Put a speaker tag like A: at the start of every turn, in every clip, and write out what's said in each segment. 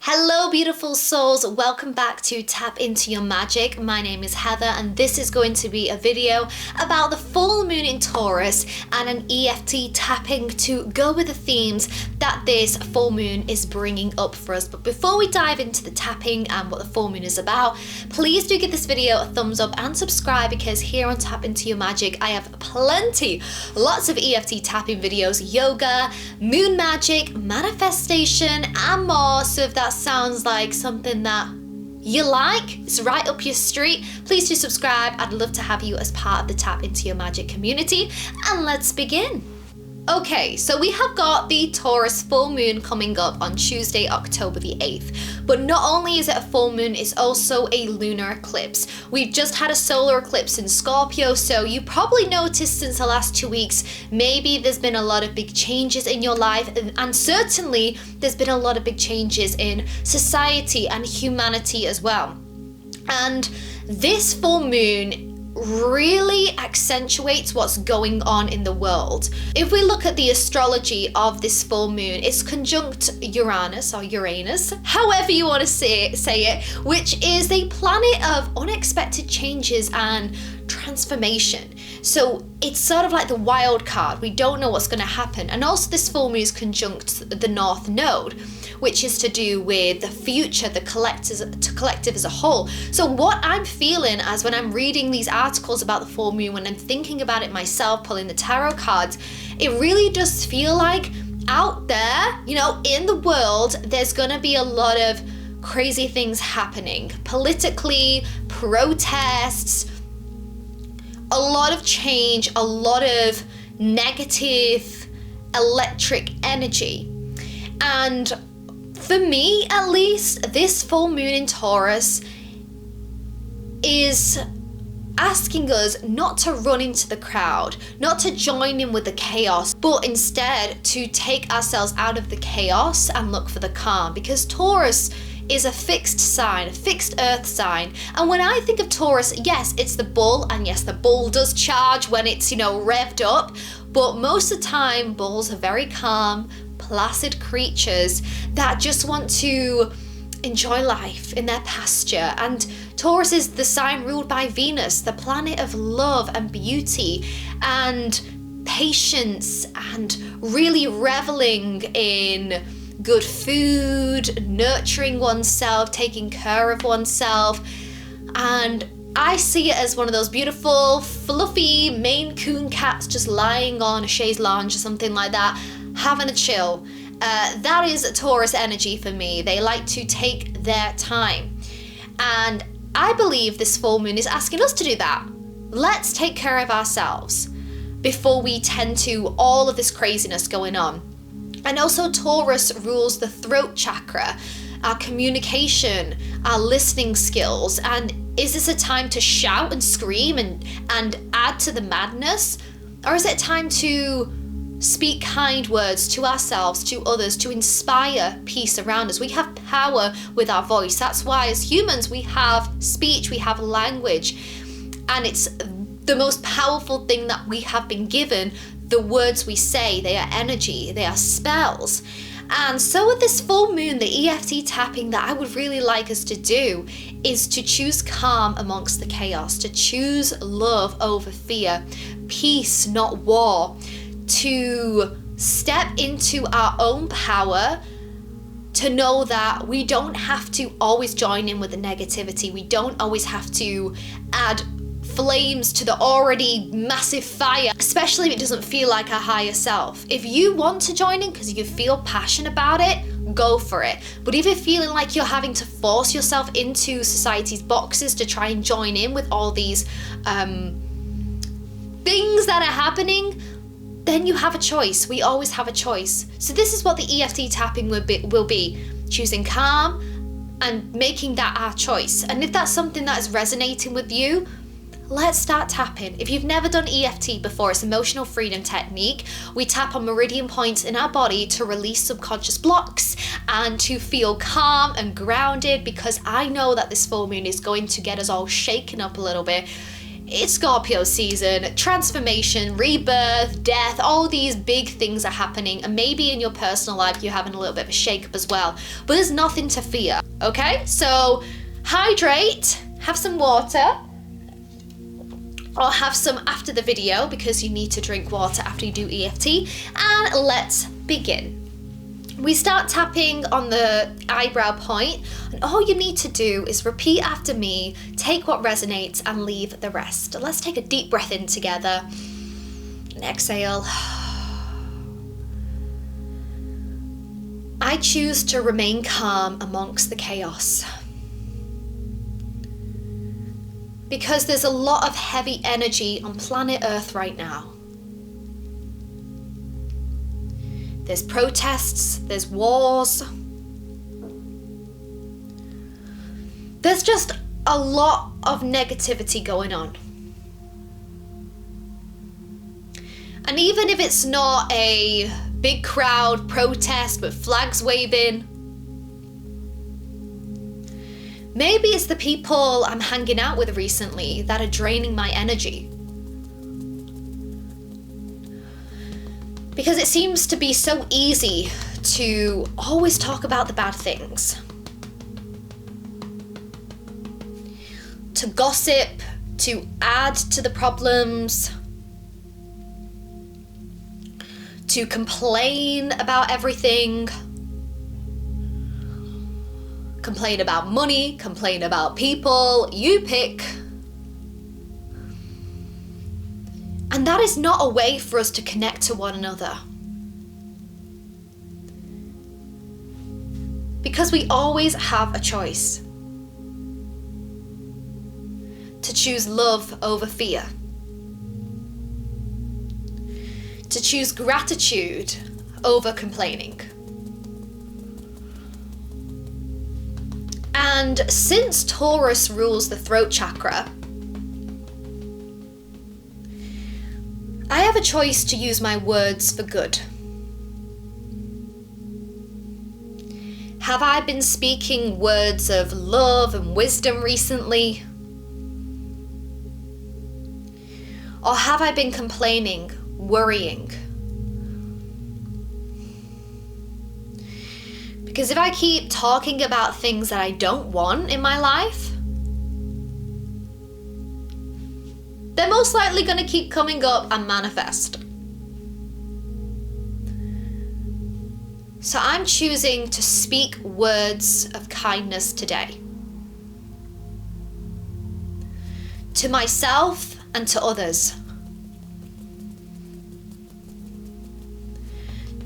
A: Hello beautiful souls, welcome back to Tap Into Your Magic. My name is Heather and this is going to be a video about the full moon in Taurus and an EFT tapping to go with the themes that this full moon is bringing up for us. But before we dive into the tapping and what the full moon is about, please do give this video a thumbs up and subscribe, because here on Tap Into Your Magic I have lots of EFT tapping videos, yoga, moon magic, manifestation and more. So if that sounds like something that you like, it's right up your street, please do subscribe. I'd love to have you as part of the Tap Into Your Magic community, and let's begin. Okay, so we have got the Taurus full moon coming up on Tuesday, October the 8th. But not only is it a full moon, it's also a lunar eclipse. We've just had a solar eclipse in Scorpio, so you probably noticed since the last 2 weeks, maybe there's been a lot of big changes in your life, and certainly there's been a lot of big changes in society and humanity as well. And this full moon really accentuates what's going on in the world. If we look at the astrology of this full moon, it's conjunct Uranus, or Uranus, however you want to say it, which is a planet of unexpected changes and transformation. So it's sort of like the wild card. We don't know what's going to happen. And also this full moon is conjunct the North Node, which is to do with the future, the collective as a whole. So what I'm feeling as when I'm reading these articles about the full moon, when I'm thinking about it myself, pulling the tarot cards, it really does feel like out there, in the world, there's gonna be a lot of crazy things happening. Politically, protests, a lot of change, a lot of negative electric energy. And for me, at least, this full moon in Taurus is asking us not to run into the crowd, not to join in with the chaos, but instead to take ourselves out of the chaos and look for the calm. Because Taurus is a fixed sign, a fixed earth sign. And when I think of Taurus, yes, it's the bull, and yes, the bull does charge when it's, revved up, but most of the time, bulls are very calm, placid creatures that just want to enjoy life in their pasture. And Taurus is the sign ruled by Venus, the planet of love and beauty and patience and really reveling in good food, nurturing oneself, taking care of oneself. And I see it as one of those beautiful, fluffy Maine Coon cats just lying on a chaise lounge or something like that, having a chill. That is Taurus energy for me. They like to take their time. And I believe this full moon is asking us to do that. Let's take care of ourselves before we tend to all of this craziness going on. And also Taurus rules the throat chakra, our communication, our listening skills. And is this a time to shout and scream and add to the madness? Or is it time to speak kind words to ourselves, to others, to inspire peace around us? We have power with our voice. That's why as humans we have speech, we have language. And it's the most powerful thing that we have been given. The words we say, they are energy, they are spells. And so with this full moon, the EFT tapping that I would really like us to do is to choose calm amongst the chaos, to choose love over fear, peace, not war, to step into our own power, to know that we don't have to always join in with the negativity. We don't always have to add flames to the already massive fire, especially if it doesn't feel like our higher self. If you want to join in because you feel passionate about it, go for it. But if you're feeling like you're having to force yourself into society's boxes to try and join in with all these things that are happening, then you have a choice. We always have a choice. So this is what the EFT tapping will be. Choosing calm and making that our choice. And if that's something that is resonating with you, let's start tapping. If you've never done EFT before, it's emotional freedom technique. We tap on meridian points in our body to release subconscious blocks and to feel calm and grounded, because I know that this full moon is going to get us all shaken up a little bit It's Scorpio season, transformation, rebirth, death, all these big things are happening, and maybe in your personal life you're having a little bit of a shake-up as well, but there's nothing to fear, okay? So hydrate, have some water, or have some after the video because you need to drink water after you do EFT, and let's begin. We start tapping on the eyebrow point, and all you need to do is repeat after me, take what resonates and leave the rest. Let's take a deep breath in together and exhale. I choose to remain calm amongst the chaos. Because there's a lot of heavy energy on planet Earth right now. There's protests, there's wars. There's just a lot of negativity going on. And even if it's not a big crowd protest with flags waving, maybe it's the people I'm hanging out with recently that are draining my energy. Because it seems to be so easy to always talk about the bad things. To gossip, to add to the problems, to complain about everything, complain about money, complain about people, you pick. And that is not a way for us to connect to one another. Because we always have a choice. To choose love over fear. To choose gratitude over complaining. And since Taurus rules the throat chakra, I have a choice to use my words for good. Have I been speaking words of love and wisdom recently? Or have I been complaining, worrying? Because if I keep talking about things that I don't want in my life, they're most likely going to keep coming up and manifest. So I'm choosing to speak words of kindness today. To myself and to others.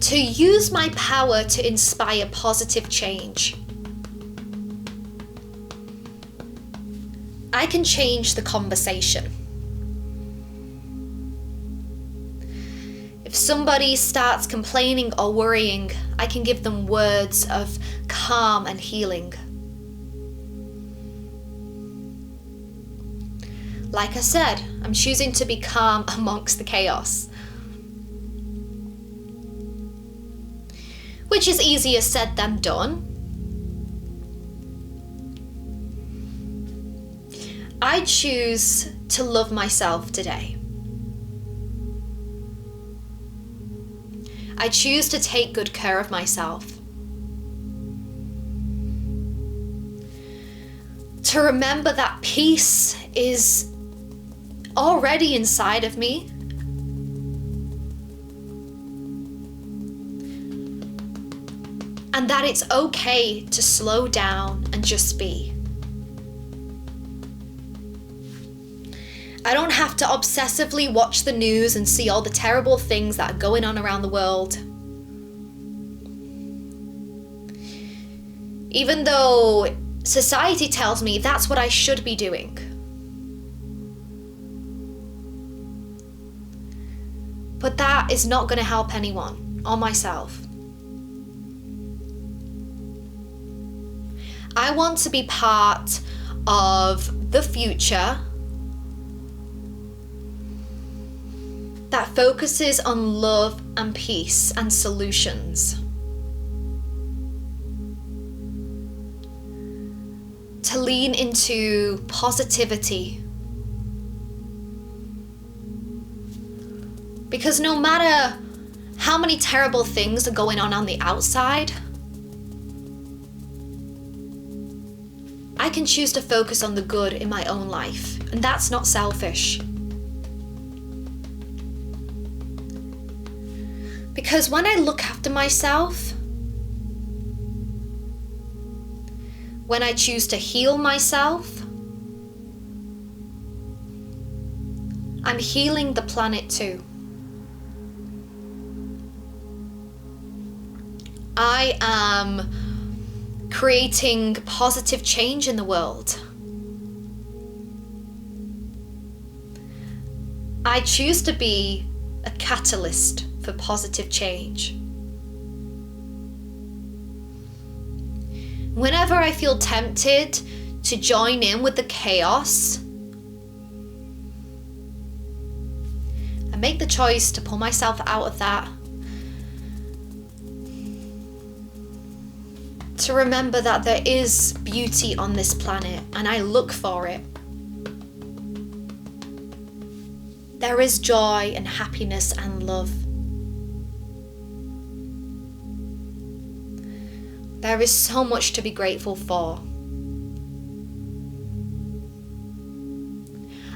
A: To use my power to inspire positive change. I can change the conversation. If somebody starts complaining or worrying, I can give them words of calm and healing. Like I said, I'm choosing to be calm amongst the chaos. Which is easier said than done. I choose to love myself today. I choose to take good care of myself. To remember that peace is already inside of me. And that it's okay to slow down and just be. I don't have to obsessively watch the news and see all the terrible things that are going on around the world. Even though society tells me that's what I should be doing. But that is not going to help anyone or myself. I want to be part of the future that focuses on love and peace and solutions. To lean into positivity Because no matter how many terrible things are going on the outside, I can choose to focus on the good in my own life, and that's not selfish. Because when I look after myself, when I choose to heal myself, I'm healing the planet too. I am creating positive change in the world. I choose to be a catalyst for positive change. Whenever I feel tempted to join in with the chaos, I make the choice to pull myself out of that. To remember that there is beauty on this planet, and I look for it. There is joy and happiness and love. There is so much to be grateful for.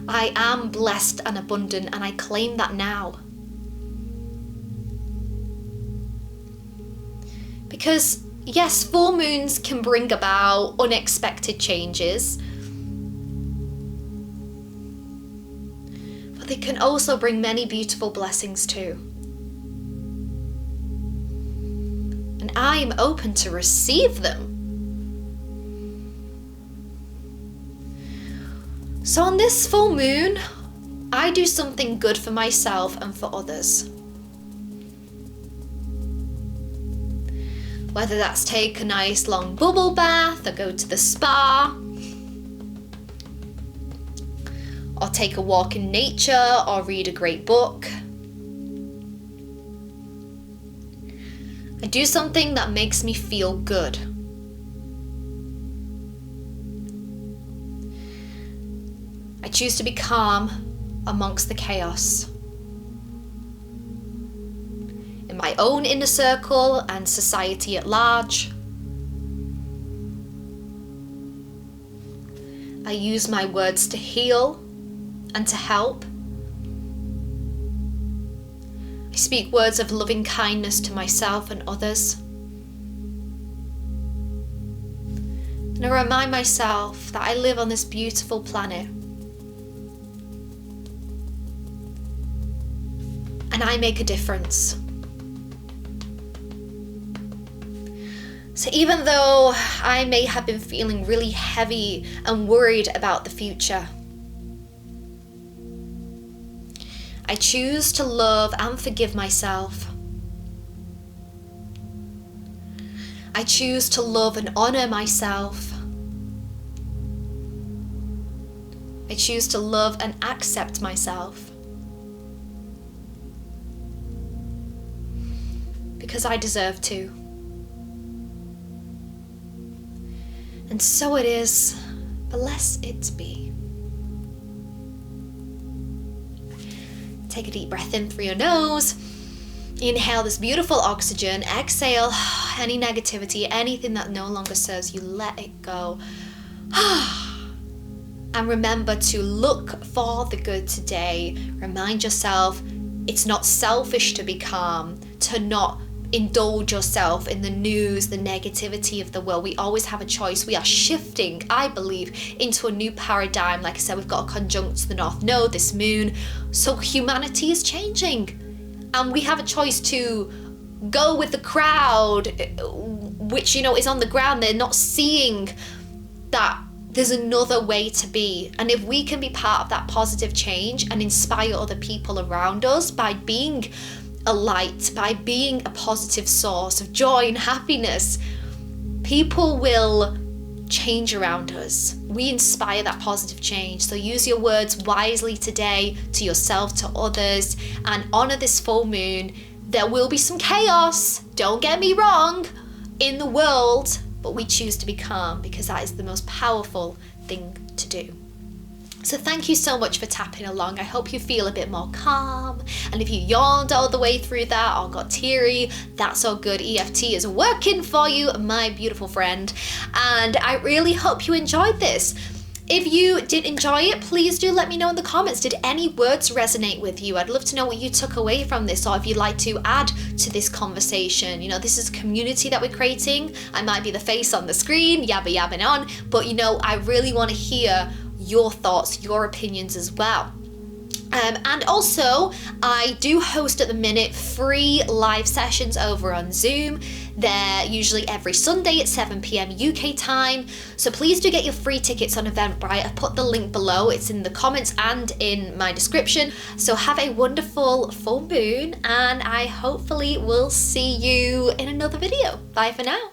A: I am blessed and abundant, and I claim that now. Because yes, full moons can bring about unexpected changes, but they can also bring many beautiful blessings too. And I am open to receive them. So on this full moon, I do something good for myself and for others. Whether that's take a nice long bubble bath, or go to the spa, or take a walk in nature, or read a great book. I do something that makes me feel good. I choose to be calm amongst the chaos. In my own inner circle and society at large. I use my words to heal and to help. I speak words of loving kindness to myself and others. And I remind myself that I live on this beautiful planet. And I make a difference. So even though I may have been feeling really heavy and worried about the future, I choose to love and forgive myself. I choose to love and honor myself. I choose to love and accept myself. Because I deserve to. And so it is, but let it be. Take a deep breath in through your nose. Inhale this beautiful oxygen. Exhale any negativity, anything that no longer serves you, let it go. And remember to look for the good today. Remind yourself it's not selfish to be calm, to not indulge yourself in the news, the negativity of the world. We always have a choice. We are shifting, I believe, into a new paradigm. Like I said, we've got a conjunct to the North Node, this moon. So humanity is changing. And we have a choice to go with the crowd, which, is on the ground. They're not seeing that there's another way to be. And if we can be part of that positive change and inspire other people around us by being a light, by being a positive source of joy and happiness, people will change around us. We inspire that positive change. So use your words wisely today, to yourself, to others, and honor this full moon. There will be some chaos, don't get me wrong, in the world, but we choose to be calm because that is the most powerful thing to do. So thank you so much for tapping along. I hope you feel a bit more calm. And if you yawned all the way through that or got teary, that's all good. EFT is working for you, my beautiful friend. And I really hope you enjoyed this. If you did enjoy it, please do let me know in the comments. Did any words resonate with you? I'd love to know what you took away from this, or if you'd like to add to this conversation. You know, this is a community that we're creating. I might be the face on the screen, yabbing on, but you know, I really want to hear your thoughts, your opinions as well. And also, I do host at the minute free live sessions over on Zoom. They're usually every Sunday at 7 p.m. UK time. So please do get your free tickets on Eventbrite. I've put the link below. It's in the comments and in my description. So have a wonderful full moon, and I hopefully will see you in another video. Bye for now.